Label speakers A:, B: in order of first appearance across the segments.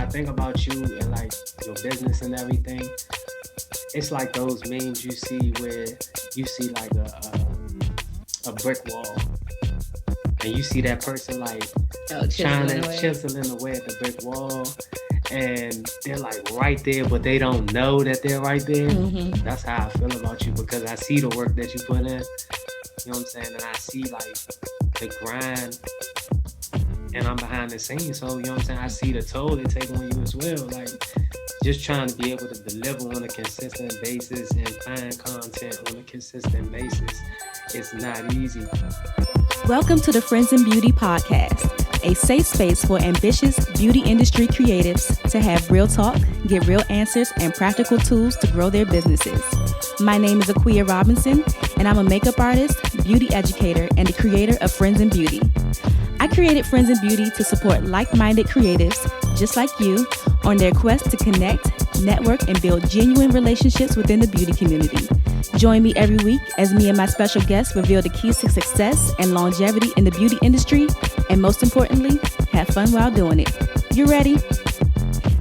A: think about you and like your business and everything, it's like those memes you see where you see like a brick wall, and you see that person like chiseling away at the brick wall, and they're like right there, but they don't know that they're right there. Mm-hmm. That's how I feel about you, because I see the work that you put in. You know what I'm saying? And I see like the grind, and I'm behind the scenes, so you know what I'm saying, I see the toll it takes on you as well. Like, just trying to be able to deliver on a consistent basis and find content on a consistent basis, it's not easy.
B: Welcome to the Friends in Beauty podcast, a safe space for ambitious beauty industry creatives to have real talk, get real answers, and practical tools to grow their businesses. My name is Aquia Robinson, and I'm a makeup artist, beauty educator, and the creator of Friends in Beauty. I created Friends in Beauty to support like-minded creatives, just like you, on their quest to connect, network, and build genuine relationships within the beauty community. Join me every week as me and my special guests reveal the keys to success and longevity in the beauty industry, and most importantly, have fun while doing it. You ready?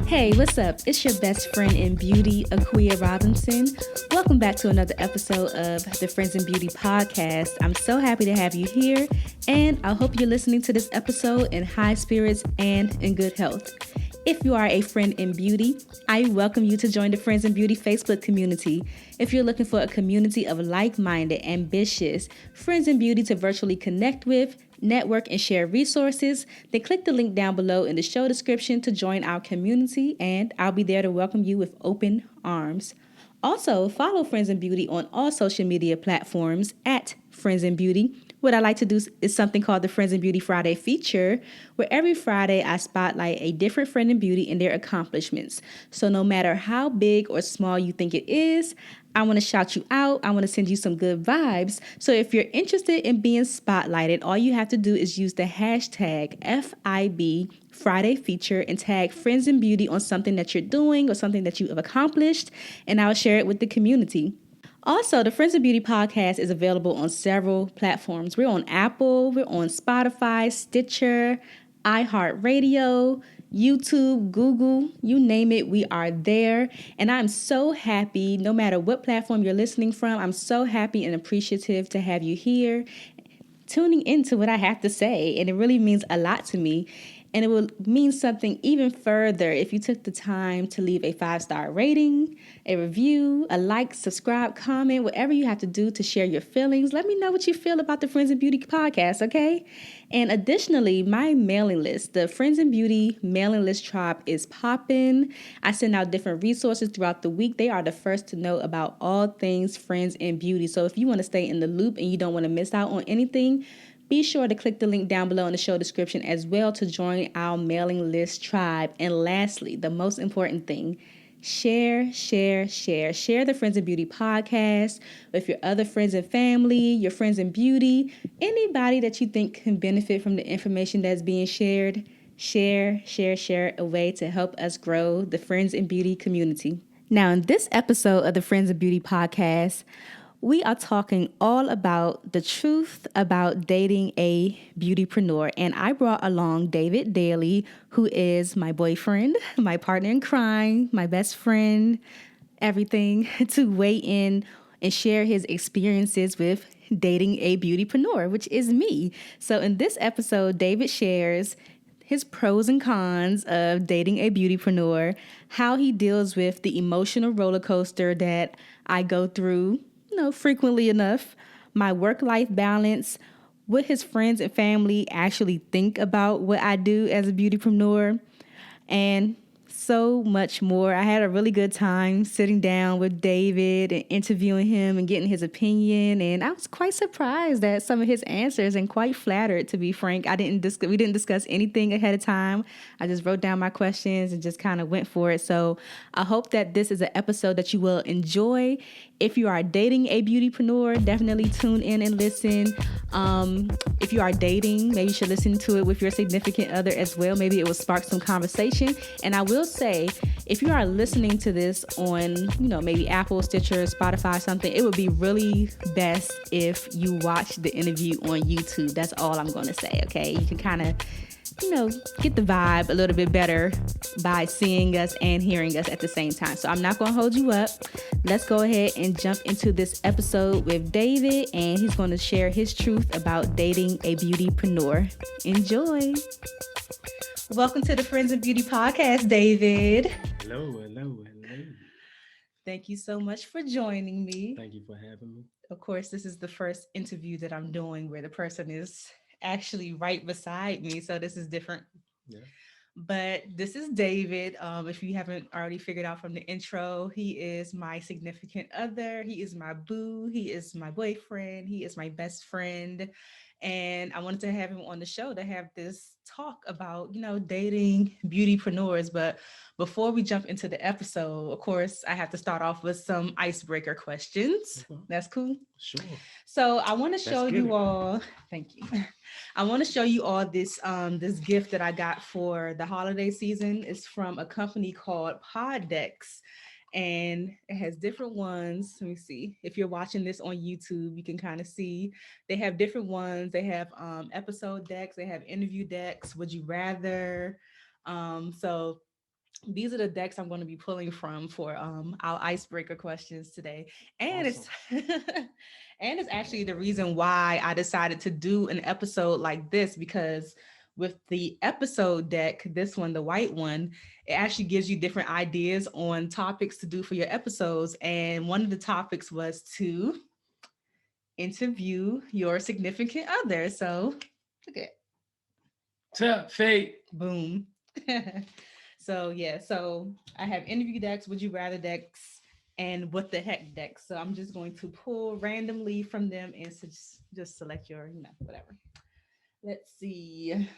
B: Hey, what's up? It's your best friend in beauty, Aquia Robinson. Welcome back to another episode of the Friends in Beauty podcast. I'm so happy to have you here, and I hope you're listening to this episode in high spirits and in good health. If you are a friend in beauty, I welcome you to join the Friends in Beauty Facebook community. If you're looking for a community of like-minded, ambitious friends in beauty to virtually connect with, network, and share resources, then click the link down below in the show description to join our community, and I'll be there to welcome you with open arms. Also, follow Friends in Beauty on all social media platforms at Friends in Beauty. What I like to do is something called the Friends in Beauty Friday feature, where every Friday I spotlight a different friend in beauty and their accomplishments. So no matter how big or small you think it is, I want to shout you out. I want to send you some good vibes. So if you're interested in being spotlighted, all you have to do is use the hashtag FIB Friday feature and tag Friends in Beauty on something that you're doing or something that you have accomplished, and I'll share it with the community. Also, the Friends of Beauty podcast is available on several platforms. We're on Apple, we're on Spotify, Stitcher, iHeartRadio, YouTube, Google, you name it, we are there. And I'm so happy, no matter what platform you're listening from, I'm so happy and appreciative to have you here, tuning into what I have to say. And it really means a lot to me. And it will mean something even further if you took the time to leave a 5-star rating, a review, a like, subscribe, comment, whatever you have to do to share your feelings. Let me know what you feel about the Friends in Beauty podcast, okay? And additionally, my mailing list, the Friends in Beauty mailing list tribe, is popping. I send out different resources throughout the week. They are the first to know about all things Friends in Beauty. So if you want to stay in the loop and you don't want to miss out on anything, be sure to click the link down below in the show description as well to join our mailing list tribe. And lastly, the most important thing, share the Friends in Beauty podcast with your other friends and family, your friends in beauty, anybody that you think can benefit from the information that's being shared. Share a way to help us grow the Friends in Beauty community. Now, in this episode of the Friends in Beauty podcast, we are talking all about the truth about dating a beautypreneur. And I brought along Daley, who is my boyfriend, my partner in crime, my best friend, everything, to weigh in and share his experiences with dating a beautypreneur, which is me. So in this episode, David shares his pros and cons of dating a beautypreneur, how he deals with the emotional roller coaster that I go through frequently enough, my work-life balance, what his friends and family actually think about what I do as a beautypreneur, and so much more. I had a really good time sitting down with David and interviewing him and getting his opinion, and I was quite surprised at some of his answers and quite flattered, to be frank. We didn't discuss anything ahead of time. I just wrote down my questions and just kind of went for it. So I hope that this is an episode that you will enjoy. If you are dating a beautypreneur, definitely tune in and listen. If you are dating, maybe you should listen to it with your significant other as well. Maybe it will spark some conversation. And I will say, if you are listening to this on, maybe Apple, Stitcher, Spotify, something, it would be really best if you watch the interview on YouTube. That's all I'm going to say, okay? You can kind of get the vibe a little bit better by seeing us and hearing us at the same time. So I'm not going to hold you up. Let's go ahead and jump into this episode with David, and he's going to share his truth about dating a beautypreneur. Enjoy. Welcome to the Friends of Beauty podcast, David.
A: Hello.
B: Thank you so much for joining me.
A: Thank you for having me.
B: Of course, this is the first interview that I'm doing where the person is actually right beside me. So this is different.
A: Yeah.
B: But this is David. If you haven't already figured out from the intro, he is my significant other. He is my boo. He is my boyfriend. He is my best friend. And I wanted to have him on the show to have this talk about, dating beautypreneurs. But before we jump into the episode, of course, I have to start off with some icebreaker questions.
A: Okay.
B: That's cool?
A: Sure.
B: So I want to show you all, thank you. I want to show you all this this gift that I got for the holiday season. It's from a company called Podex, and it has different ones. Let me see. If you're watching this on YouTube, you can kind of see they have different ones. They have episode decks, they have interview decks, would you rather. So these are the decks I'm going to be pulling from for our icebreaker questions today. And
A: Awesome.
B: it's and it's actually the reason why I decided to do an episode like this, because with the episode deck, this one, the white one, it actually gives you different ideas on topics to do for your episodes. And one of the topics was to interview your significant other. So look at
A: Tap fate.
B: boom. So I have interview decks, would you rather decks, and what the heck decks. So I'm just going to pull randomly from them and just select your, whatever. Let's see.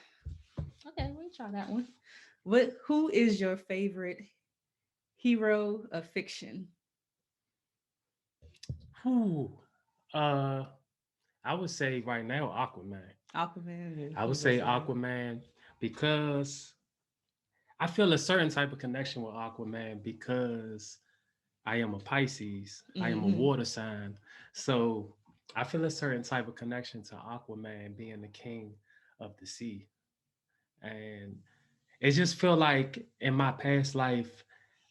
B: Okay, we'll try that one. Who is your favorite hero of fiction?
A: Whew. I would say right now Aquaman.
B: Aquaman.
A: I would say Aquaman because I feel a certain type of connection with Aquaman because I am a Pisces. I am a water sign. So I feel a certain type of connection to Aquaman being the king of the sea. And it just feel like in my past life,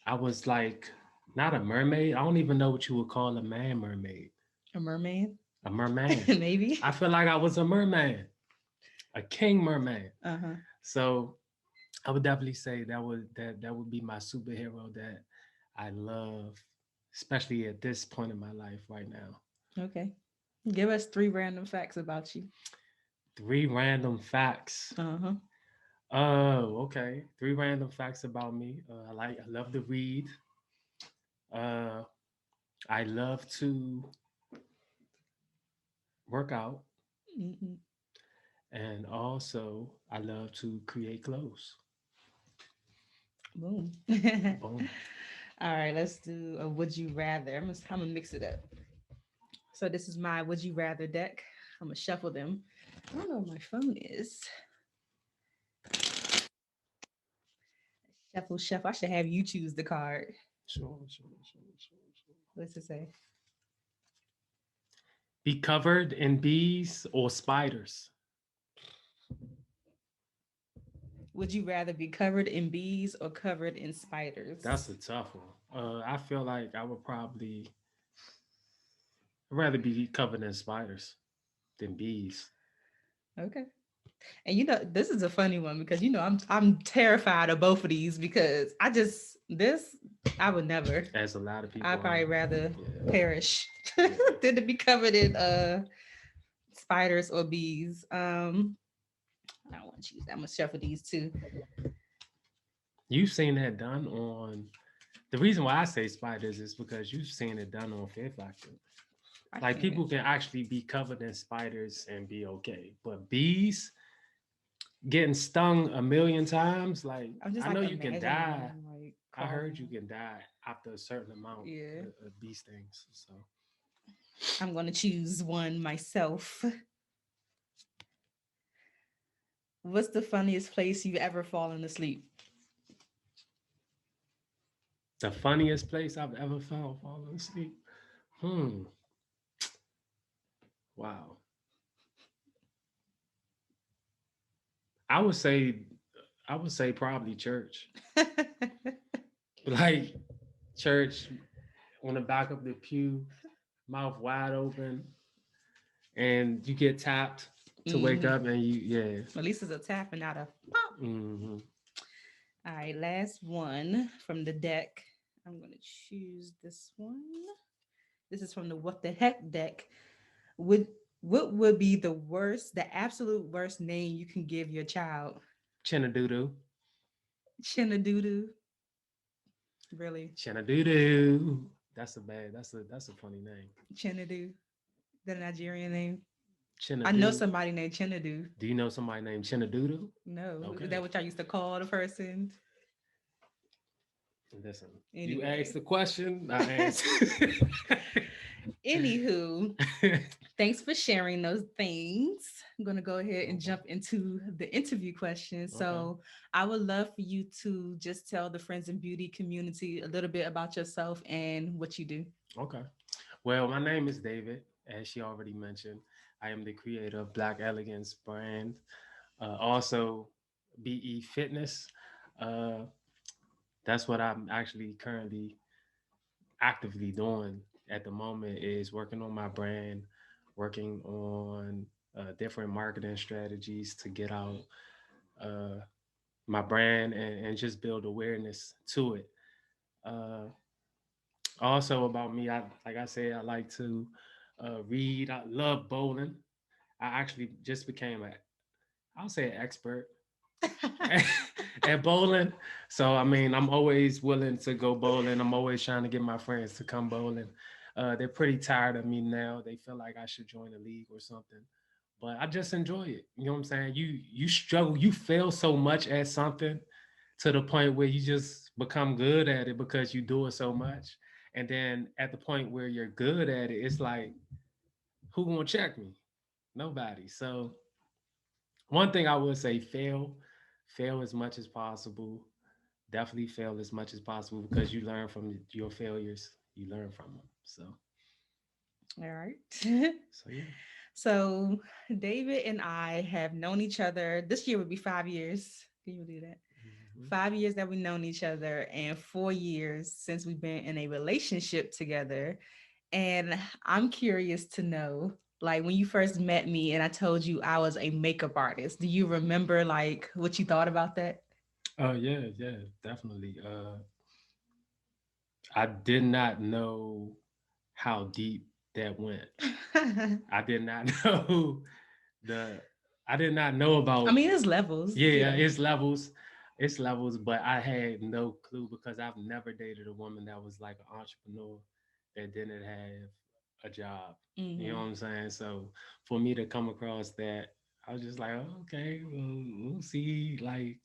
A: I was like not a mermaid. I don't even know what you would call a man mermaid.
B: A merman?
A: A merman.
B: Maybe.
A: I feel like I was a merman, a king merman.
B: Uh-huh.
A: So I would definitely say that would be my superhero that I love, especially at this point in my life right now.
B: Okay. Give us 3 random facts about you.
A: 3 random facts.
B: Uh-huh.
A: Oh, okay. 3 random facts about me. I love to read. I love to work out.
B: Mm-hmm.
A: And also I love to create clothes.
B: Boom.
A: Boom.
B: All right, let's do a would you rather. I'm gonna mix it up. So this is my would you rather deck. I'm gonna shuffle them. I don't know where my phone is. Shuffle. I should have you choose the card.
A: Sure.
B: What's it say?
A: Be covered in bees or spiders.
B: Would you rather be covered in bees or covered in spiders?
A: That's a tough one. I feel like I would probably rather be covered in spiders than bees.
B: Okay. And this is a funny one because I'm terrified of both of these because I would never.
A: As a lot of people,
B: I'd probably rather perish than to be covered in spiders or bees. I don't want to choose that. I'm gonna shuffle these too.
A: You've seen that done on. The reason why I say spiders is because you've seen it done on Fear Factor. Like people can actually be covered in spiders and be okay, but bees getting stung a million times, like I know you can die. I heard you can die after a certain amount of bee stings. So
B: I'm gonna choose one myself. What's the funniest place you've ever fallen asleep?
A: The funniest place I've ever found falling asleep. Wow. I would say I would say probably church. Like church on the back of the pew, mouth wide open, and you get tapped to wake
B: Hmm.
A: up, and you yeah.
B: At least it's a tap and not a pop.
A: Hmm.
B: All right, last one from the deck. I'm gonna choose this one. This is from the What the Heck deck. Would what would be the worst, the absolute worst name you can give your child?
A: Chinadoodoo.
B: Chinadoodoo. Really?
A: Chinadoodoo. That's a funny name.
B: Chinadu. The Nigerian name. I know
A: Chinadoo.
B: somebody named Chinadu.
A: Do you know somebody named Chinadoodoo?
B: No. Is that
A: Okay.
B: what I used to call the person?
A: Listen, you asked
B: Anyway.
A: the question, I answered.
B: Anywho, thanks for sharing those things. I'm going to go ahead and jump into the interview questions.
A: Okay.
B: So, I would love for you to just tell the Friends in Beauty community a little bit about yourself and what you do.
A: Okay. Well, my name is David, as she already mentioned. I am the creator of Black Elegance brand. Also, BE Fitness. Uh, that's what I'm actually currently actively doing at the moment is working on my brand, working on different marketing strategies to get out uh, my brand and just build awareness to it. Uh, Also about me, I like I said, I like to read. I love bowling. I actually just became a, I'll say an expert at bowling. So I mean, I'm always willing to go bowling. I'm always trying to get my friends to come bowling. They're pretty tired of me now. They feel like I should join a league or something. But I just enjoy it. You know what I'm saying? You struggle, you fail so much at something to the point where you just become good at it because you do it so much. And then at the point where you're good at it, it's like, who gonna check me? Nobody. So one thing I would say, fail as much as possible. Definitely fail as much as possible because you learn from your failures. You learn from them.
B: All right.
A: So yeah.
B: So, David and I have known each other. This year would be 5 years. Can you believe that?
A: Mhm.
B: 5 years that we've known each other, and 4 years since we've been in a relationship together. And I'm curious to know, like, when you first met me and I told you I was a makeup artist, do you remember like what you thought about that?
A: Oh yeah, yeah, definitely. I did not know how deep that went. I did not know the I did not know
B: I
A: about
B: mean, it's levels.
A: yeah,
B: Yeah.
A: it's levels, but I had no clue because I've never dated a woman that was like an entrepreneur that didn't have a job. You know
B: Hmm.
A: what I'm saying? So for me to come across that, I was just like, oh, okay, well, we'll see. Like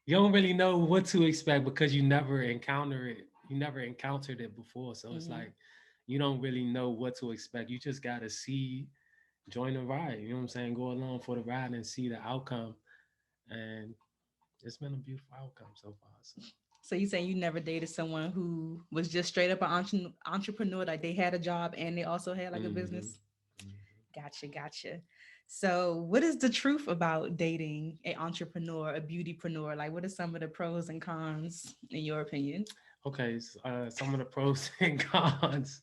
A: you don't really know what to expect because you never encounter it. You never encountered it before. So it's
B: Hmm.
A: like you don't really know what to expect. You just gotta see, join the ride. You know what I'm saying? Go along for the ride and see the outcome. And it's been a beautiful outcome so far. So
B: So you saying you never dated someone who was just straight up an entrepreneur, like they had a job and they also had like a
A: mm-hmm.
B: business? Gotcha, gotcha. So, what is the truth about dating an entrepreneur, a beautypreneur? Like, what are some of the pros and cons in your opinion?
A: Okay, so, some of the pros and cons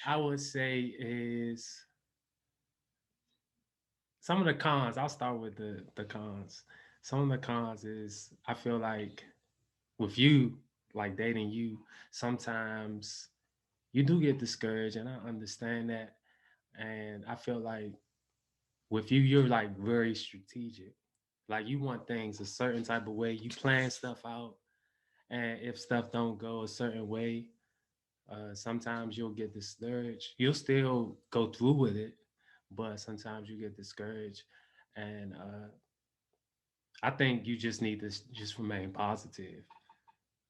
A: I would say is some of the cons. I'll start with the cons. Some of the cons is I feel like with you, like dating you, sometimes you do get discouraged, and I understand that. And I feel like with you, you're like very strategic. Like you want things a certain type of way. You plan stuff out, and if stuff don't go a certain way, sometimes you'll get discouraged. You'll still go through with it, but sometimes you get discouraged. And I think you just need to just remain positive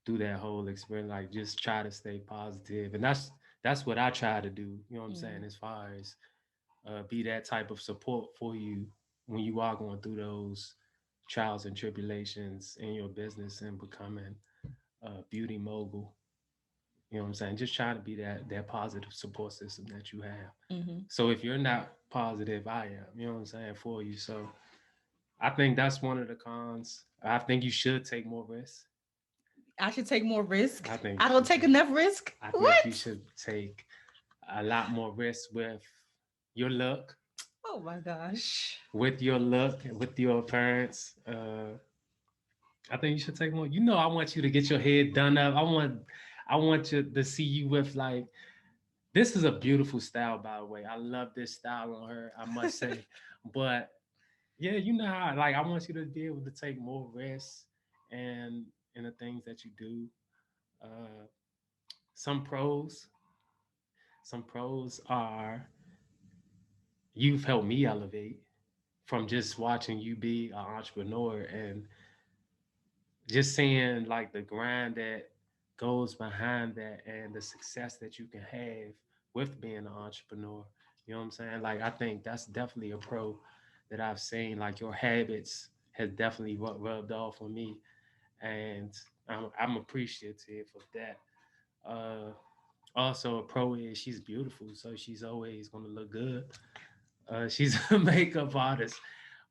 A: through that whole experience. Like just try to stay positive, and that's what I try to do. You know what I'm saying?
B: Mm-hmm.
A: As far as be that type of support for you when you are going through those trials and tribulations in your business and becoming a beauty mogul. You know what I'm saying? Just try to be that positive support system that you have.
B: Mm-hmm.
A: So if you're not positive, I am. You know what I'm saying for you. So I think that's one of the cons. I think you should take more risks.
B: I should take more risk.
A: I think
B: I
A: you
B: don't
A: should
B: take
A: take.
B: enough risk.
A: I think you
B: What?
A: should take a lot more risks your look,
B: Oh my gosh.
A: with your appearance. I think you should take more. You know, I want you to get your head done up. I want you to see you with like. This is a beautiful style, by the way. I love this style on her. I must say, but yeah, you know how like I want you to be able to take more risks and in the things that you do. Uh, some pros, some pros are you've helped me elevate from just watching you be an entrepreneur and just seeing like the grind that goes behind that and the success that you can have with being an entrepreneur. You know what I'm saying? Like I think that's definitely a pro that I've seen. Like your habits has definitely rubbed off on me, and I'm appreciative of that. Uh, Also, a pro is she's beautiful, so she's always gonna look good. She's a makeup artist,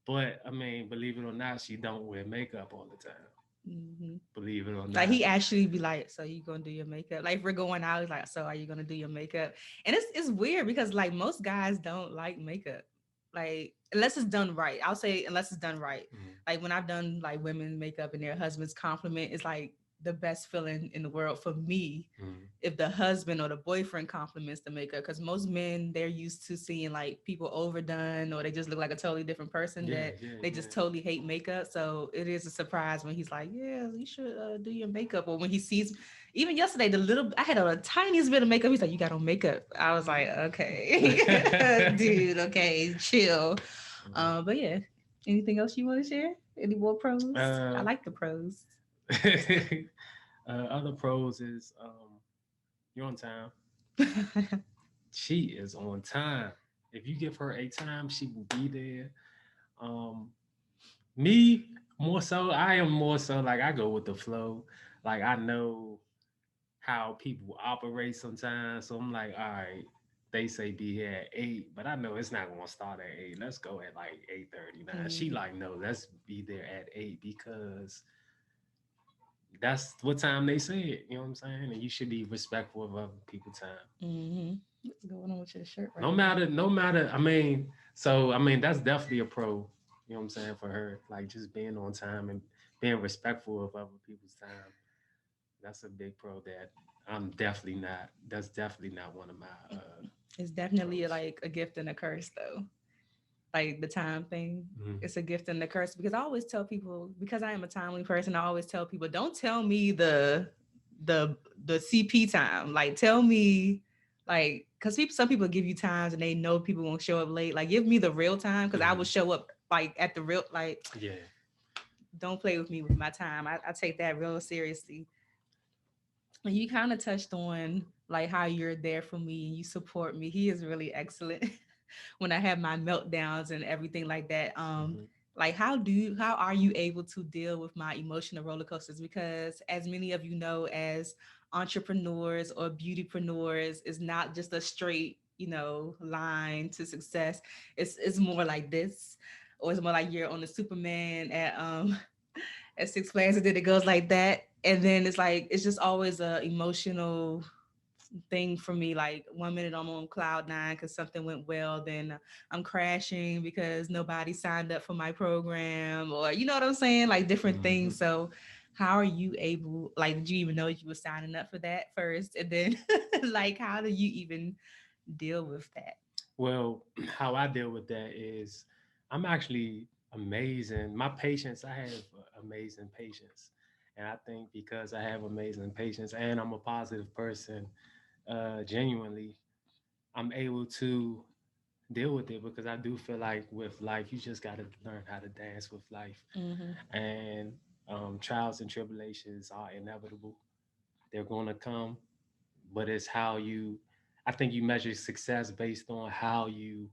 A: but I mean, believe it or not, she don't wear makeup all the time.
B: Hmm.
A: Believe it or
B: Like
A: not.
B: he actually be like, "So you gonna do your makeup?" Like if we're going out, he's like, "So are you gonna do your makeup?" And it's weird because like most guys don't like makeup, like unless it's done right. I'll say unless it's done right.
A: Mm-hmm.
B: Like when I've done like women makeup and their husbands compliment, it's like the best feeling in the world for me
A: Mm-hmm.
B: if the husband or the boyfriend compliments the makeup, because most men they're used to seeing like people overdone or they just look like a totally different person
A: Yeah,
B: that
A: yeah,
B: they
A: yeah.
B: just totally hate makeup. So it is a surprise when he's like, yeah, you should do your makeup. Or when he sees, even yesterday, I had a tiniest bit of makeup. He's like, you got on makeup. I was like, okay, dude, okay, chill. But yeah, anything else you want to share? Any more pros? I
A: uh,
B: like the pros.
A: Other pros is you're on time. She is on time. If you give her a time, she will be there. Um, Me more so, I am more so like I go with the flow. Like I know how people operate sometimes. So I'm like, all right, they say be here at 8, but I know it's not gonna start at 8. Let's go at like 8:39. She
B: Mhm.
A: like, no, let's be there at 8 because that's what time they say it. You know what I'm saying? And you should be respectful of other people's time.
B: Mm-hmm. What's going on with your shirt right
A: No
B: there?
A: matter, no matter. I mean, that's definitely a pro. You know what I'm saying for her, like just being on time and being respectful of other people's time. That's a big pro that I'm definitely not. That's definitely not one of my
B: It's definitely
A: pros.
B: like a gift and a curse, though. Like the time thing,
A: Mm-hmm.
B: it's a gift and a curse because I always tell people, because I am a timely person, I always tell people, don't tell me the the CP time. Like tell me like because some people give you times and they know people won't show up late. Like give me the real time because I will
A: Mm-hmm.
B: show up like at the real like
A: Yeah.
B: don't play with me with my time. I take that real seriously. And you kind of touched on like how you're there for me and you support me. He is really excellent when I have my meltdowns and everything like that.
A: Mm-hmm.
B: Like how are you able to deal with my emotional roller coasters? Because as many of you know, as entrepreneurs or beautypreneurs, is not just a straight, line to success. It's more like this, or it's more like you're on the Superman at Six Flags, and then it goes like that. And then it's like it's just always a emotional thing for me. Like 1 minute I'm on cloud nine because something went well, then I'm crashing because nobody signed up for my program, or you know what I'm saying, like different
A: Mm-hmm.
B: things. So how are you able, like did you even know you were signing up for that first, and then like how do you even deal with that?
A: Well, how I deal with that is I'm actually amazing. My patience, I have amazing patience. And I think because I have amazing patience and I'm a positive person, genuinely, I'm able to deal with it because I do feel like with life, you just got to learn how to dance with life.
B: Mm-hmm.
A: And trials and tribulations are inevitable. They're going to come, but it's how you, I think you measure success based on how you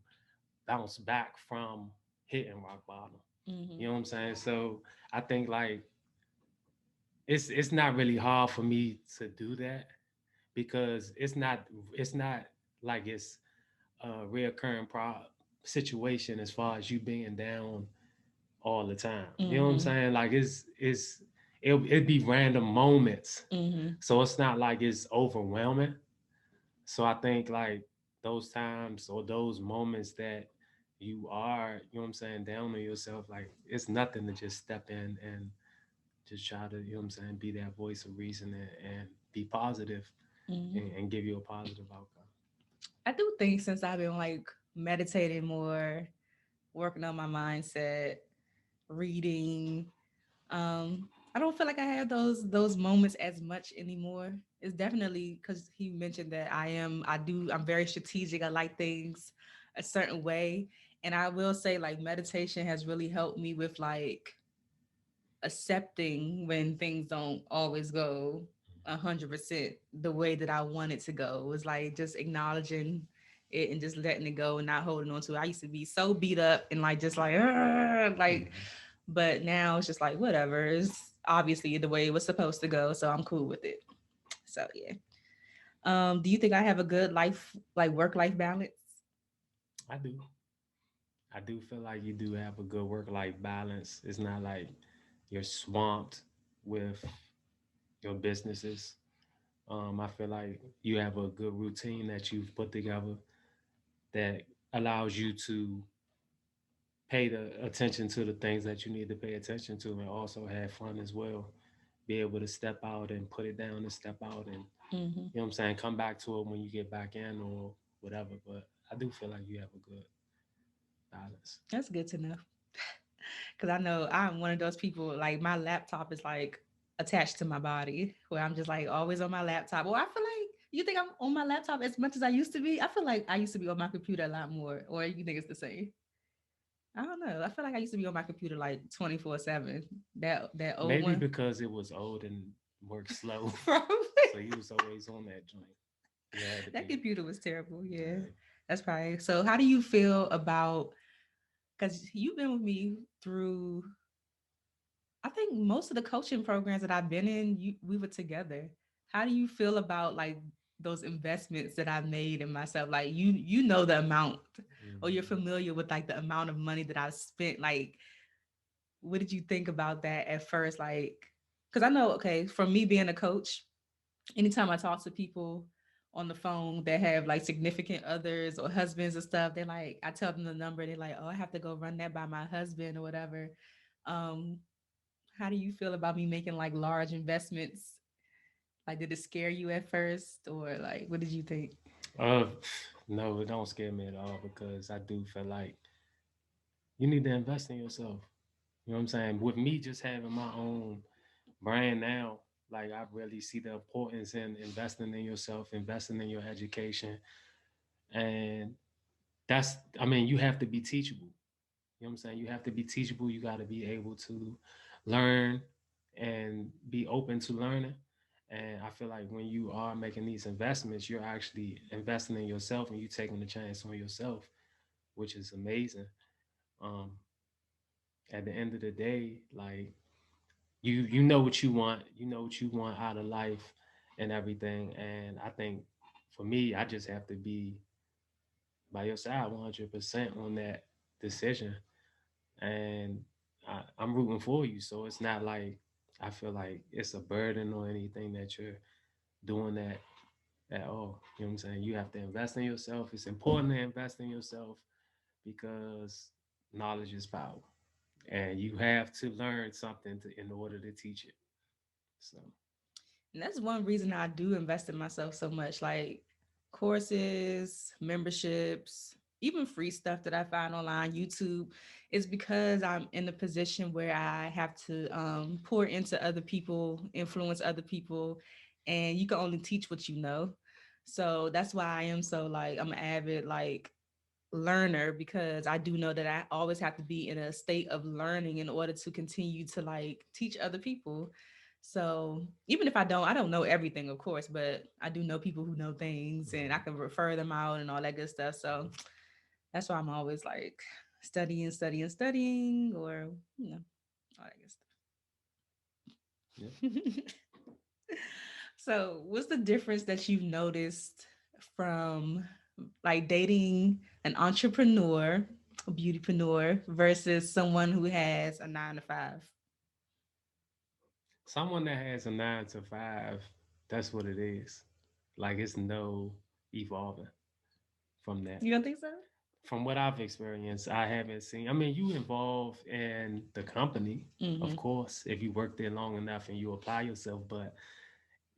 A: bounce back from hitting rock bottom.
B: Mm-hmm.
A: You know what I'm saying? So I think like it's not really hard for me to do that because it's not like it's a reoccurring situation as far as you being down all the time. You know what I'm
B: Mm-hmm.
A: saying? Like it'd be random moments.
B: Mm-hmm.
A: So it's not like it's overwhelming. So I think like those times or those moments that you are, you know what I'm saying, down on yourself, like it's nothing to just step in and just try to, you know what I'm saying, be that voice of reason and be positive
B: Mm-hmm.
A: and give you a positive outcome.
B: I do think since I've been like meditating more, working on my mindset, reading, I don't feel like I have those moments as much anymore. It's definitely because he mentioned that I'm very strategic. I like things a certain way. And I will say like meditation has really helped me with like accepting when things don't always go 100% the way that I want it to go. It's like just acknowledging it and just letting it go and not holding on to it. I used to be so beat up and like just like, "Argh," like,
A: Mm-hmm.
B: but now it's just like whatever. It's obviously the way it was supposed to go, so I'm cool with it. So yeah. Do you think I have a good life, like work life balance?
A: I do. I do feel like you do have a good work life balance. It's not like you're swamped with your businesses. I feel like you have a good routine that you've put together that allows you to pay the attention to the things that you need to pay attention to and also have fun as well. Be able to step out and put it down and step out and
B: Mm-hmm.
A: you know what I'm saying, come back to it when you get back in or whatever. But I do feel like you have a good balance.
B: That's good to know. Because I know I'm one of those people, like my laptop is like attached to my body where I'm just like always on my laptop. Or I feel like you think I'm on my laptop as much as I used to be. I feel like I used to be on my computer a lot more. Or you think it's the same? I don't know. I feel like I used to be on my computer like 24/7. That old
A: Maybe
B: one.
A: because it was old and worked slow.
B: Probably.
A: So you was always on that joint. You had to
B: That
A: be.
B: computer was terrible. Yeah.
A: Yeah.
B: That's probably so. How do you feel about because you've been with me through I think most of the coaching programs that I've been in, we were together. How do you feel about like those investments that I've made in myself? Like you know the amount, or you're
A: Mhm.
B: familiar with like the amount of money that I've spent. Like, what did you think about that at first? Like, because I know, okay, from me being a coach, anytime I talk to people on the phone that have like significant others or husbands and stuff, they're like, I tell them the number, they're like, oh, I have to go run that by my husband or whatever. Um, how do you feel about me making like large investments? Like, did it scare you at first, or like, what did you think?
A: Uh, no, it don't scare me at all because I do feel like you need to invest in yourself. You know what I'm saying? With me just having my own brand now, like I really see the importance in investing in yourself, investing in your education. And I mean, you have to be teachable. You know what I'm saying? You have to be teachable. You got to be able to learn and be open to learning. And I feel like when you are making these investments, you're actually investing in yourself and you taking the chance on yourself, which is amazing. Um, at the end of the day, like you know what you want, you know what you want out of life and everything. And I think for me, I just have to be by your side 100% on that decision. And I'm rooting for you. So it's not like I feel like it's a burden or anything that you're doing that at all. You know what I'm saying? You have to invest in yourself. It's important to invest in yourself because knowledge is power. And you have to learn something in order to teach it. So
B: And that's one reason I do invest in myself so much, like courses, memberships, even free stuff that I find online, YouTube, is because I'm in a position where I have to pour into other people, influence other people, and you can only teach what you know. So that's why I am so like I'm an avid like learner because I do know that I always have to be in a state of learning in order to continue to like teach other people. So even if I don't know everything, of course, but I do know people who know things and I can refer them out and all that good stuff. So that's why I'm always like studying, studying, studying, or all that
A: yeah.
B: good stuff. So what's the difference that you've noticed from like dating an entrepreneur a beautypreneur versus someone who has a 9 to 5?
A: Someone that has a 9 to 5, that's what it is. Like it's no evolving from that.
B: You don't think so?
A: From what I've experienced, I haven't seen. I mean, you involve in the company, of
B: Mm-hmm.
A: course, if you work there long enough and you apply yourself, but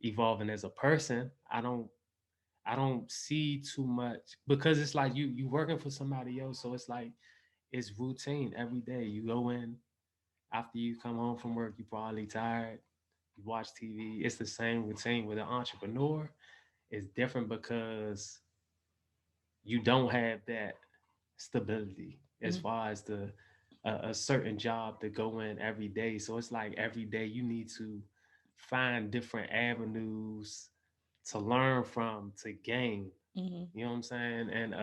A: evolving as a person, I don't see too much because it's like you working for somebody else, so it's like it's routine every day. You go in after you come home from work, you probably tired. You watch TV. It's the same routine. With an entrepreneur, it's different because you don't have that stability as
B: Mm-hmm.
A: far as a certain job to go in every day. So it's like every day you need to find different avenues to learn from to gain.
B: Mm-hmm.
A: You know what I'm saying? And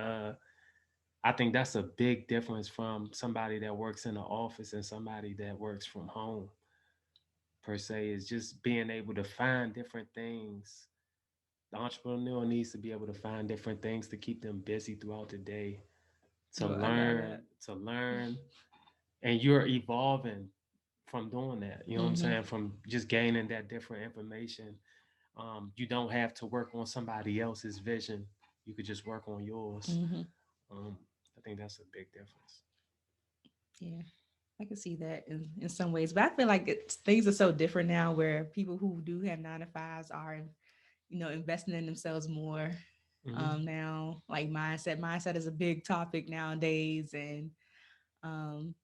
A: I think that's a big difference from somebody that works in the office and somebody that works from home per se, is just being able to find different things. The entrepreneur needs to be able to find different things to keep them busy throughout the day, to
B: Well, I love
A: learn,
B: that.
A: to learn, and you're evolving from doing that. You know what I'm
B: Mm-hmm.
A: saying? From just gaining that different information. You don't have to work on somebody else's vision. You could just work on yours.
B: Mm-hmm.
A: Um, I think that's a big difference.
B: Yeah. I can see that in some ways, but I feel like things are so different now where people who do have 9 to 5s are, investing in themselves more.
A: Mm-hmm.
B: Now, like mindset is a big topic nowadays. And um,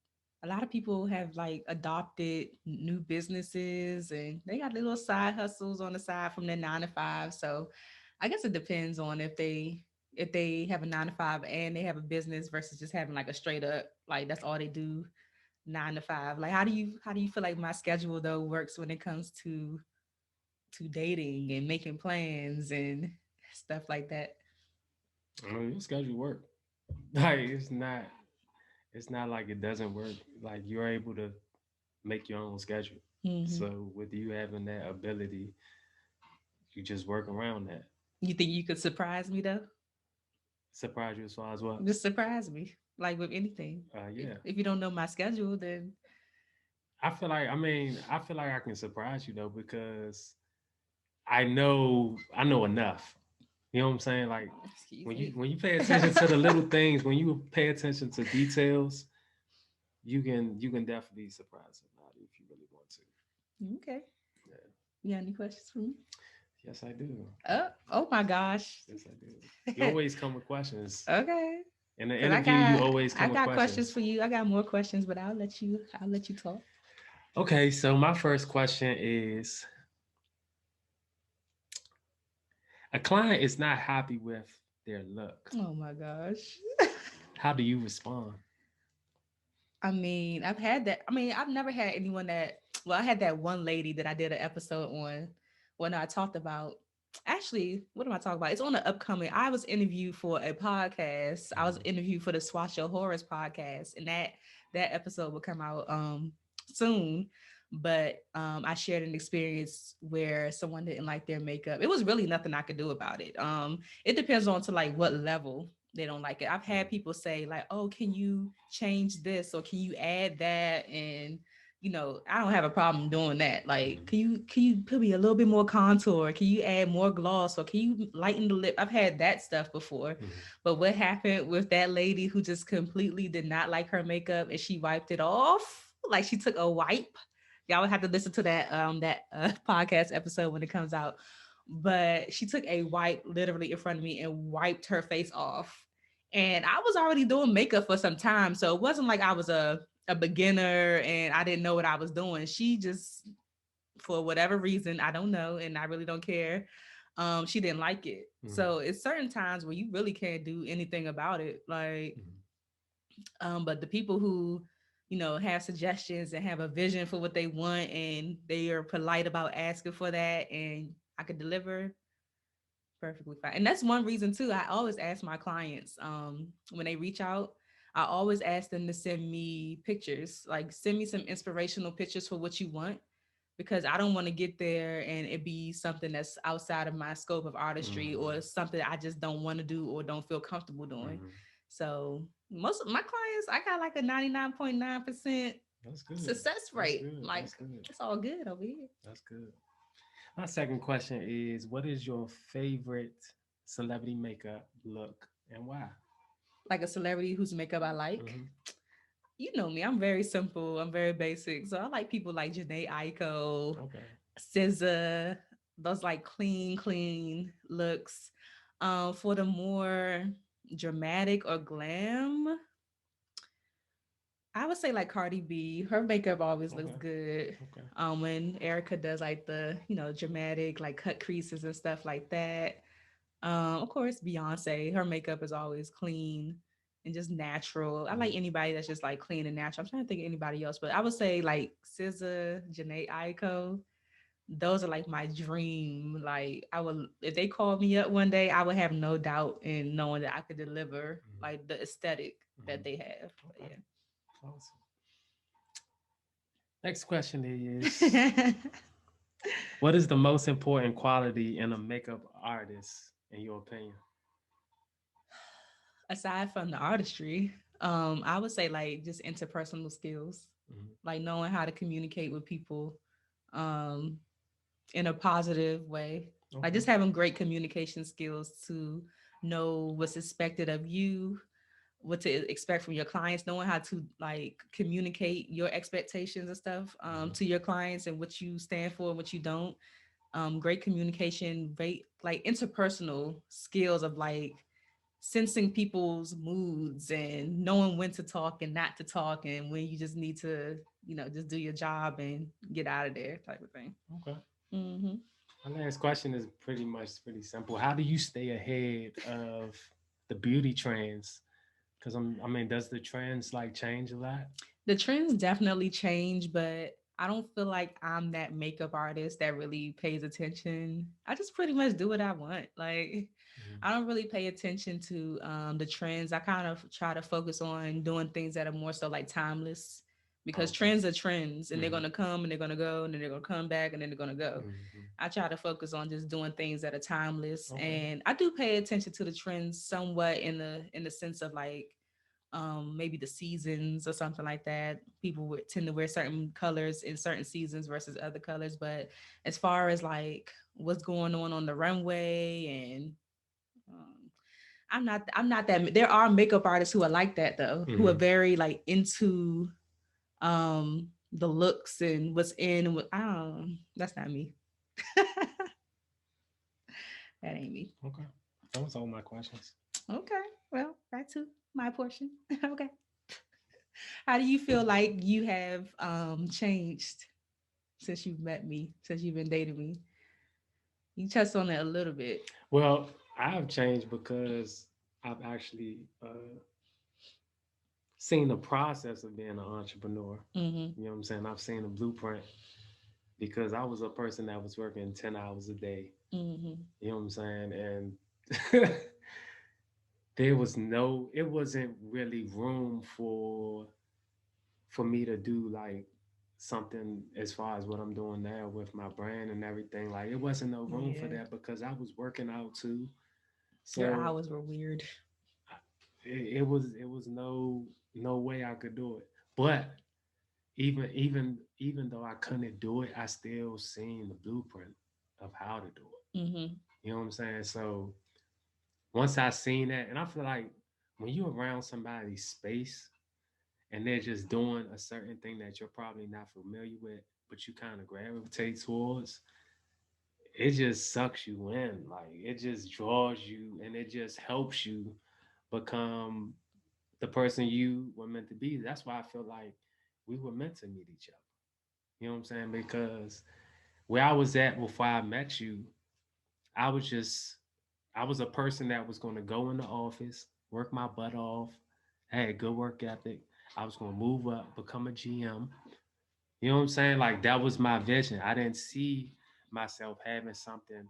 B: a lot of people have like adopted new businesses and they got little side hustles on the side from their 9 to 5. So I guess it depends on if they have a 9 to 5 and they have a business versus just having like a straight up, like that's all they do, 9 to 5. Like how do you feel like my schedule though works when it comes to dating and making plans and stuff like that?
A: I mean, your schedule work. Like it's not like it doesn't work. Like you're able to make your own schedule.
B: Hmm.
A: So with you having that ability, you just work around that.
B: You think you could surprise me though?
A: Surprise you as far as what?
B: Just surprise me, like with anything. If,
A: Yeah.
B: if you don't know my schedule, then
A: I feel like I can surprise you though because I know enough. You know what I'm saying? Like
B: excuse
A: when you
B: me.
A: when you pay attention to the little things, when you pay attention to details, you can definitely surprise somebody if you really want to.
B: Okay.
A: Yeah.
B: You got any questions for me?
A: Yes, I do.
B: Oh my gosh.
A: Yes, I do. You always come with questions.
B: Okay.
A: In the
B: Cause I
A: interview, you
B: got
A: always
B: I
A: come with
B: got questions
A: questions.
B: for you. I got more questions, but I'll let you talk.
A: Okay, so my first question is: a client is not happy with their look.
B: Oh my gosh.
A: How do you respond?
B: I mean, I've had that. I mean, I've never had anyone that. Well, I had that one lady that I did an episode on when I talked about. Actually, what am I talking about? It's on the upcoming. I was interviewed for a podcast. I was
A: Mhm.
B: interviewed for the Swatch Your Horrors podcast, and that episode will come out soon. But I shared an experience where someone didn't like their makeup. It was really nothing I could do about it. It depends on to like what level they don't like it. I've had
A: Mhm.
B: people say like, "Oh, can you change this or can you add that?" And I don't have a problem doing that. Like,
A: Mhm.
B: can you put me a little bit more contour? Can you add more gloss or can you lighten the lip? I've had that stuff before.
A: Mhm.
B: But what happened with that lady who just completely did not like her makeup and she wiped it off? Like she took a wipe. Y'all would have to listen to that podcast episode when it comes out. But she took a wipe literally in front of me and wiped her face off. And I was already doing makeup for some time. So it wasn't like I was a beginner and I didn't know what I was doing. She just, for whatever reason, I don't know, and I really don't care. She didn't like it.
A: Mhm.
B: So it's certain times where you really can't do anything about it. Like,
A: Mhm.
B: but the people who, have suggestions and have a vision for what they want and they are polite about asking for that and I could deliver, perfectly fine. And that's one reason too. I always ask my clients when they reach out, I always ask them to send me pictures, like send me some inspirational pictures for what you want, because I don't want to get there and it be something that's outside of my scope of artistry or
A: Mhm.
B: something I just don't want to do or don't feel comfortable doing.
A: Mhm.
B: So most of my clients, I got like a 99.9%
A: That's good.
B: success
A: That's
B: rate.
A: good.
B: Like
A: That's good.
B: it's all good over here.
A: That's good. My second question is, what is your favorite celebrity makeup look and why?
B: Like a celebrity whose makeup I like.
A: Mm-hmm.
B: You know me, I'm very simple. I'm very basic. So I like people like Janae Aiko,
A: Okay.
B: SZA, those like clean looks. For the more dramatic or glam, I would say like Cardi B. Her makeup always looks
A: Okay.
B: good.
A: Okay.
B: When Erica does like the, dramatic like cut creases and stuff like that. Of course, Beyonce, her makeup is always clean and just natural. I like
A: Mm-hmm.
B: anybody that's just like clean and natural. I'm trying to think of anybody else, but I would say like SZA, Janae Aiko. Those are like my dream. Like I would, if they called me up one day, I would have no doubt in knowing that I could deliver like the aesthetic
A: Mm-hmm.
B: that they have. But
A: Okay. Awesome. Next question is,
B: yeah.
A: what is the most important quality in a makeup artist, in your opinion?
B: Aside from the artistry, I would say like just interpersonal skills,
A: Mm-hmm.
B: like knowing how to communicate with people, um, in a positive way. Like
A: Okay.
B: just having great communication skills to know what's expected of you, what to expect from your clients, knowing how to like communicate your expectations and stuff
A: Mm-hmm.
B: to your clients and what you stand for and what you don't. Great communication, great like interpersonal skills of like sensing people's moods and knowing when to talk and not to talk and when you just need to, just do your job and get out of there type of thing.
A: Okay.
B: Hmm.
A: My last question is pretty simple. How do you stay ahead of the beauty trends? Because I mean, does the trends like change a lot?
B: The trends definitely change, but I don't feel like I'm that makeup artist that really pays attention. I just pretty much do what I want. Like,
A: Mm-hmm.
B: I don't really pay attention to the trends. I kind of try to focus on doing things that are more so like timeless because
A: Okay.
B: trends are trends and they're
A: Mm-hmm.
B: going to come and they're going to go and then they're going to come back and then they're going to go.
A: Mm-hmm.
B: I try to focus on just doing things that are timeless,
A: Okay.
B: and I do pay attention to the trends somewhat in the sense of like maybe the seasons or something like that. People would tend to wear certain colors in certain seasons versus other colors. But as far as like what's going on the runway and um, I'm not that. There are makeup artists who are like that though, who are
A: Mm-hmm.
B: very like into the looks and what's in and what. I don't. That's not me. That ain't me.
A: Okay. That was all my questions.
B: Okay. Well, that's my portion. Okay. How do you feel like you have changed since you've met me, since you've been dating me? You touched on it a little bit.
A: Well, I've changed because I've actually seen the process of being an entrepreneur.
B: Mm-hmm.
A: You know what I'm saying? I've seen the blueprint because I was a person that was working 10 hours a day.
B: Mm-hmm.
A: You know what I'm saying? And it wasn't really room for me to do like something as far as what I'm doing now with my brand and everything. Like it wasn't no room for
B: Yeah.
A: that because I was working out too.
B: Your
A: So
B: hours were weird.
A: it was no way I could do it. But even though I couldn't do it, I still seen the blueprint of how to do it.
B: Mm-hmm.
A: You know what I'm saying? So once I seen that, and I feel like when you're around somebody's space and they're just doing a certain thing that you're probably not familiar with, but you kind of gravitate towards, it just sucks you in. Like it just draws you and it just helps you become the person you were meant to be. That's why I feel like we were meant to meet each other. You know what I'm saying? Because where I was at before I met you, I was just I was a person that was going to go in the office, work my butt off. I had good work ethic. I was going to move up, become a GM. You know what I'm saying? Like that was my vision. I didn't see myself having something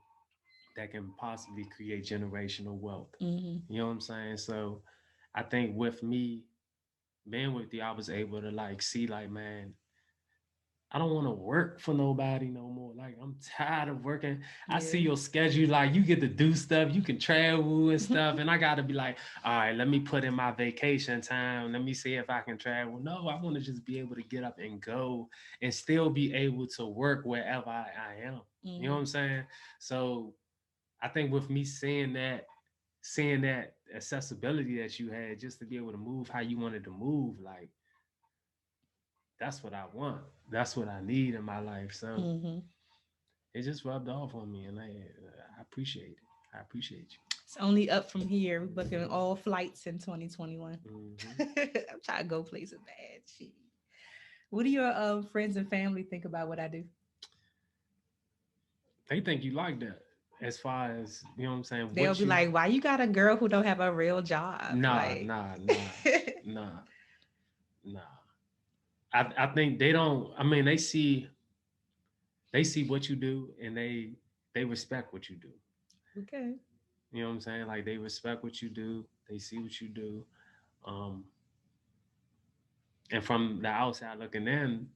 A: that can possibly create generational wealth.
B: Mm-hmm.
A: You know what I'm saying? So I think with me being with you, I was able to like see like, man, I don't want to work for nobody no more. Like I'm tired of working. I
B: Yeah.
A: see your schedule, like you get to do stuff, you can travel and stuff, and I gotta be like, all right, let me put in my vacation time. Let me see if I can travel. No, I want to just be able to get up and go and still be able to work wherever I am. You know what I'm saying? So I think with me seeing that accessibility that you had, just to be able to move how you wanted to move, like that's what I want. That's what I need in my life. So
B: Mm-hmm.
A: it just rubbed off on me, and I appreciate it. I appreciate
B: It's only up from here. We're booking all flights in 2021.
A: you. Hmm.
B: I'm trying to go places bad. Shit. What do your friends and family think about what I do?
A: They think you like that. As far as you know, what I'm saying,
B: They'll
A: what
B: be
A: you
B: like, "Why you got a girl who don't have a real job?"
A: nah
B: Like,
A: nah nah nah nah. I think they don't. I mean, they see what you do, and they respect what you do.
B: okay.
A: You know what I'm saying? Like they respect what you do. They see what you do. Um, and from the outside looking in,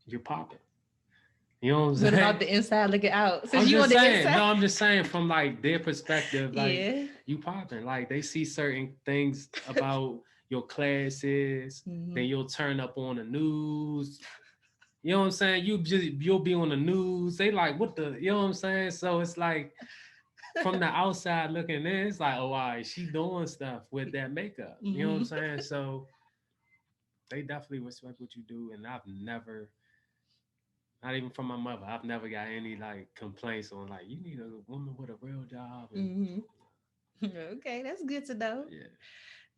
A: you're popping. You know what I'm
B: What about
A: saying?
B: the inside looking out? Since
A: I'm
B: you on
A: just
B: the
A: saying.
B: inside,
A: No, I'm just saying from like their perspective, like
B: yeah.
A: you popping. Like they see certain things about your classes, then
B: Hmm.
A: you'll turn up on the news. You know what I'm saying? You'll be on the news. They like what the you know what I'm saying? So it's like from the outside looking in, it's like, oh, all right, she doing stuff with that makeup. You know what I'm
B: Hmm.
A: saying? So they definitely respect what you do, and I've never, not even from my mother, I've never got any like complaints on like you need a woman with a real job and
B: Hmm. Okay, that's good to know.
A: yeah.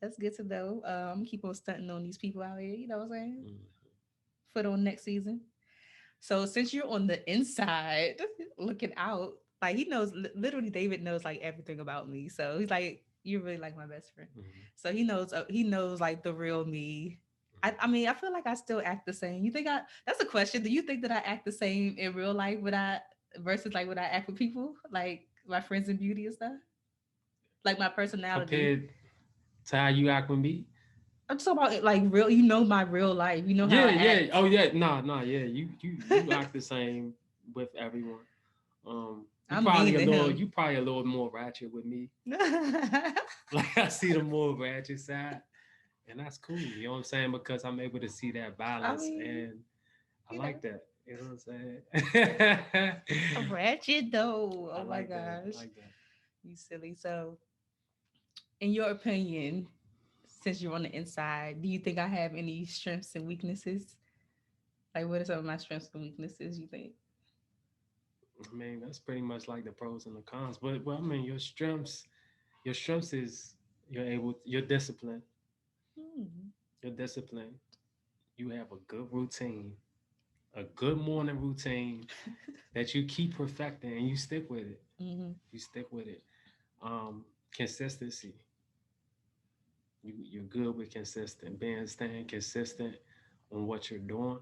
B: That's good to know. Keep on stunting on these people out here. You know what I'm saying?
A: Mm.
B: Foot on next season. So since you're on the inside looking out, like he knows literally David knows like everything about me. So he's like, you're really like my best friend.
A: Mm.
B: So he knows like the real me. I mean, I feel like I still act the same. You think that's a question. Do you think that I act the same in real life when I versus like when I act with people, like my friends in beauty and stuff? Like my personality.
A: Compared to how you act with me.
B: I'm talking about like real, you know my real life. You know how
A: Yeah,
B: I
A: yeah.
B: act.
A: Oh yeah, nah, yeah. You act the same with everyone.
B: I'm mean to
A: You
B: him.
A: probably a little more ratchet with me. Like I see the more ratchet side, and that's cool. You know what I'm saying? Because I'm able to see that
B: I
A: balance,
B: mean,
A: and I
B: you know.
A: like that. You know what I'm saying?
B: Ratchet though.
A: I
B: Oh my
A: like that. I
B: gosh.
A: like that.
B: You silly. So, in your opinion, since you're on the inside, do you think I have any strengths and weaknesses? Like, what are some of my strengths and weaknesses you think?
A: I mean, that's pretty much like the pros and the cons. But well, I mean, your strengths is you're disciplined.
B: Hmm.
A: You're disciplined. You have a good routine, a good morning routine that you keep perfecting and you stick with it.
B: Hmm.
A: You stick with it. Consistency. You're good with staying consistent on what you're doing.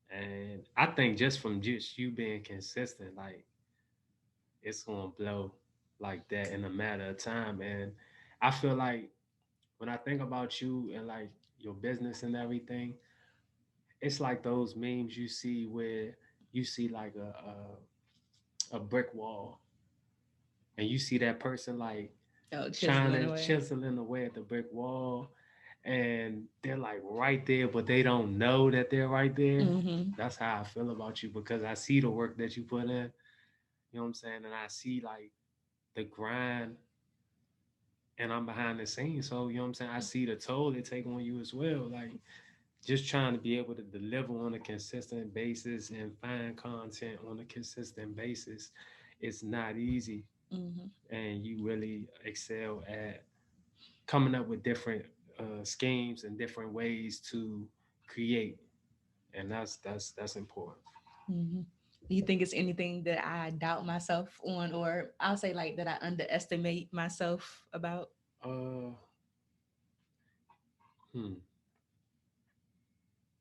A: And I think just from just you being consistent, like it's gonna blow like that in a matter of time. And I feel like when I think about you and like your business and everything, it's like those memes you see where you see like a brick wall and you see that person like
B: Oh,
A: trying
B: chiseling
A: to
B: away.
A: chiseling away at the brick wall and they're like right there, but they don't know that they're right there.
B: Hmm.
A: That's how I feel about you because I see the work that you put in, you know what I'm saying? And I see like the grind and I'm behind the scenes. So, you know what I'm saying? I see the toll they take on you as well. Like just trying to be able to deliver on a consistent basis and find content on a consistent basis. It's not easy.
B: Hmm.
A: And you really excel at coming up with different schemes and different ways to create. And that's important.
B: Hmm. Do you think it's anything that I doubt myself on, or I'll say like that I underestimate myself about?
A: Uh, hmm.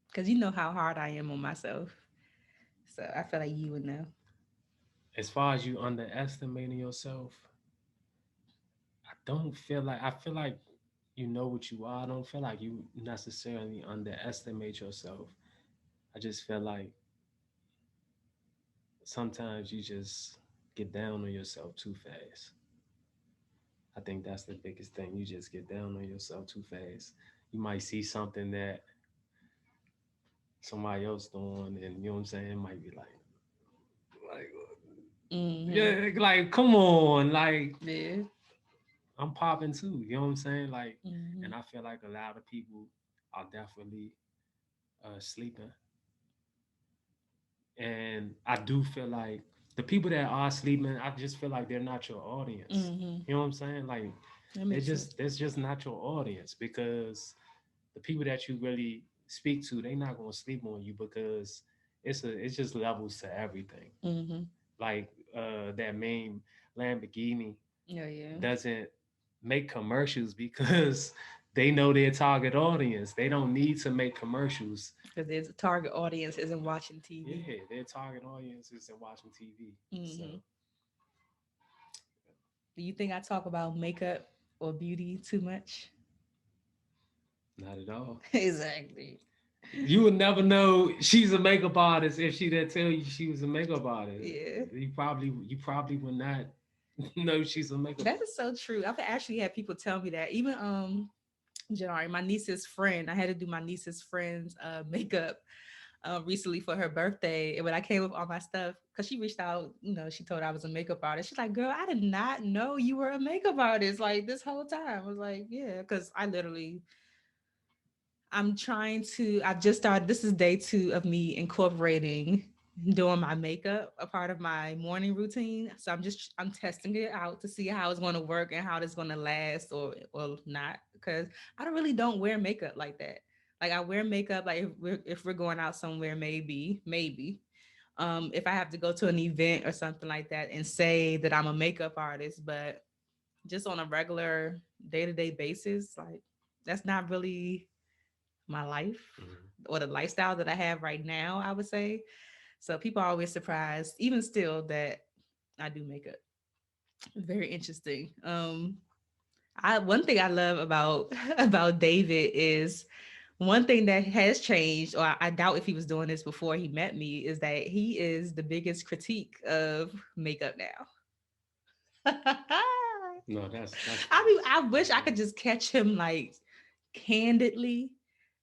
B: Because you know how hard I am on myself. So I feel like you would know.
A: As far as you underestimating yourself, I feel like you know what you are. I don't feel like you necessarily underestimate yourself. I just feel like sometimes you just get down on yourself too fast. I think that's the biggest thing. You just get down on yourself too fast. You might see something that somebody else doing, and you know what I'm saying, it might be like,
B: Mm-hmm.
A: yeah, like come on, like
B: Yeah.
A: I'm popping too. You know what I'm saying, like,
B: Mm-hmm.
A: and I feel like a lot of people are definitely sleeping, and I do feel like the people that are sleeping, I just feel like they're not your audience.
B: Mm-hmm.
A: You know what I'm saying? Like
B: That
A: they're
B: makes sense.
A: just that's just not your audience because the people that you really speak to, they're not gonna sleep on you because it's just levels to everything.
B: Mm-hmm.
A: Like that main Lamborghini
B: Yeah, yeah.
A: doesn't make commercials because they know their target audience. They don't need to make commercials.
B: Because there's a target audience isn't watching TV.
A: Yeah, their target audience is watching TV. So
B: Mm-hmm. Do you think I talk about makeup or beauty too much?
A: not at all.
B: Exactly.
A: You would never know she's a makeup artist if she didn't tell you she was a makeup artist.
B: Yeah.
A: You probably would not know she's a makeup
B: That is so true. I've actually had people tell me that. Even Janari, my niece's friend, I had to do my niece's friend's makeup recently for her birthday. And when I came with all my stuff, because she reached out, she told I was a makeup artist. She's like, girl, I did not know you were a makeup artist like this whole time. I was like, yeah, because I've just started, this is day 2 of me incorporating doing my makeup, a part of my morning routine. So I'm testing it out to see how it's going to work and how it's going to last or not, because I don't wear makeup like that. Like I wear makeup like if we're going out somewhere, maybe if I have to go to an event or something like that and say that I'm a makeup artist, but just on a regular day-to-day basis, like that's not really my life
A: artist.
B: or the lifestyle that I have right now, I would say. So people are always surprised, even still, that I do makeup. Very interesting. I one thing I love about about David is one thing that has changed, or I doubt if he was doing this before he met me, is that he is the biggest critique of makeup now.
A: No, that's
B: I mean,
A: false.
B: I wish
A: That's
B: I could
A: false.
B: just catch him like candidly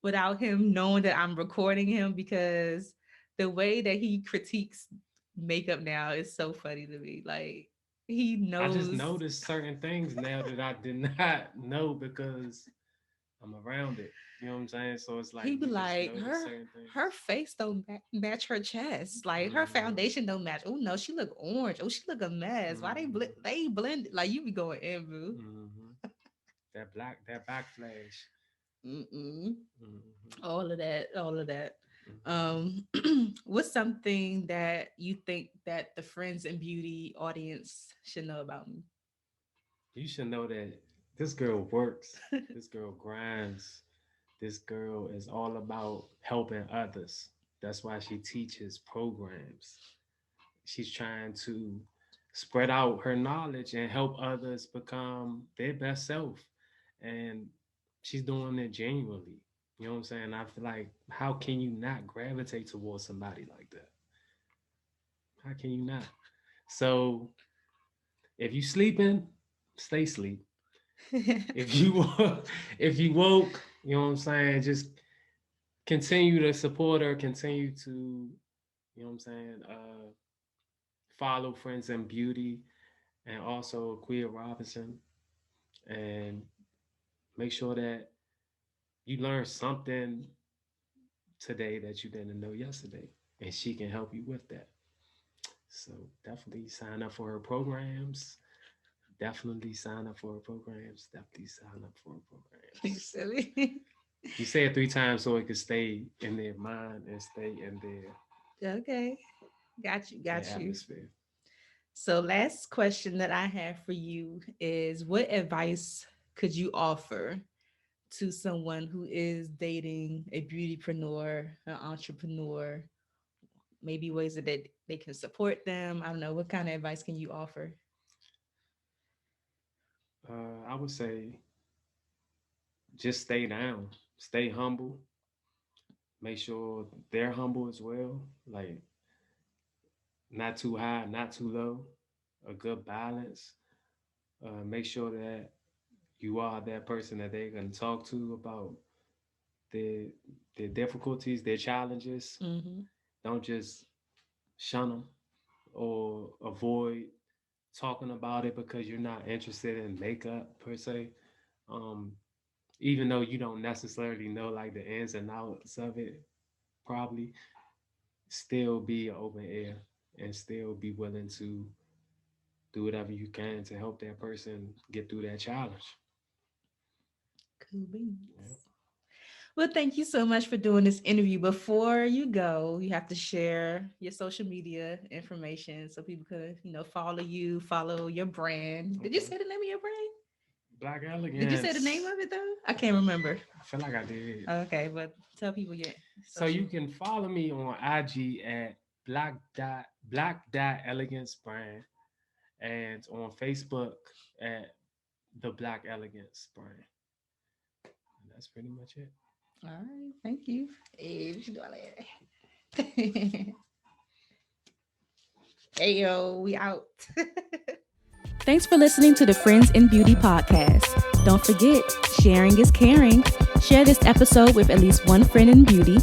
B: without him knowing that I'm recording him, because the way that he critiques makeup now is so funny to me. Like he
A: I just
B: knows.
A: noticed certain things now that I did not know because I'm around it. You know what I'm saying? So it's like
B: He be
A: you just
B: like,
A: notice
B: her
A: certain
B: her
A: things.
B: face don't match her chest. Like her
A: Hmm.
B: foundation don't match. Oh no, she look orange. Oh, she look a mess. Why
A: Hmm.
B: they blend? Like you be going in, boo.
A: Hmm. That backflash.
B: Mm-mm.
A: Hmm.
B: All of that, all of that.
A: Hmm.
B: What's something that you think that the Friends and Beauty audience should know about me?
A: You should know that this girl works. This girl grinds. This girl is all about helping others. That's why she teaches programs. She's trying to spread out her knowledge and help others become their best self. And she's doing it genuinely. You know what I'm saying? I feel like, how can you not gravitate towards somebody like that? How can you not? So if you sleeping, stay sleep. If you if you woke, you know what I'm saying, just continue to support her, continue to, you know what I'm saying, follow Friends in Beauty and also Queer Robinson, and make sure that you learn something today that you didn't know yesterday, and she can help you with that. So definitely sign up for her programs. Definitely sign up for her programs. Definitely sign up for her
B: You
A: programs.
B: silly.
A: You say it 3 times so it can stay in their mind and stay in
B: Okay.
A: their
B: Got you.
A: atmosphere.
B: So last question that I have for you is, what advice could you offer to someone who is dating a beautypreneur, an entrepreneur, maybe ways that they can support them? I don't know. What kind of advice can you offer?
A: I would say just stay down, stay humble, make sure they're humble as well. Like not too high, not too low, a good balance. Make sure that you are that person that they're gonna talk to about their their difficulties, their challenges.
B: Mm-hmm.
A: Don't just shun them or avoid talking about it because you're not interested in makeup per se. Um, Even though you don't necessarily know like the ins and outs of it, probably still be an open ear and still be willing to do whatever you can to help that person get through that challenge.
B: Cool beans.
A: Yeah.
B: Well, thank you so much for doing this interview. Before you go, you have to share your social media information so people could, follow you, follow your brand. Did you
A: Okay.
B: say the name of your brand?
A: Black
B: Did you say the
A: elegance.
B: name of it though? I can't remember.
A: I feel like I did.
B: Okay, but tell people your
A: So
B: social.
A: you can follow me on IG at black dot elegance brand and on Facebook at the Black Elegance brand. And that's pretty much it.
B: All right, thank you. Hey, what you doing later? Hey yo, we out. Thanks for listening to the Friends in Beauty podcast. Don't forget, sharing is caring. Share this episode with at least one friend in beauty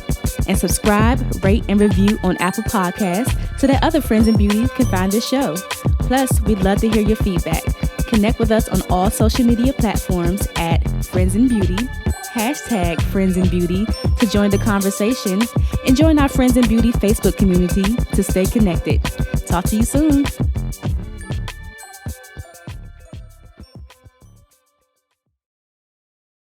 B: and subscribe, rate, and review on Apple Podcasts so that other friends in beauty can find this show. Plus, we'd love to hear your feedback. Connect with us on all social media platforms at Friends in Beauty, hashtag Friends in Beauty to join the conversation, and join our Friends in Beauty Facebook community to stay connected. Talk to you soon.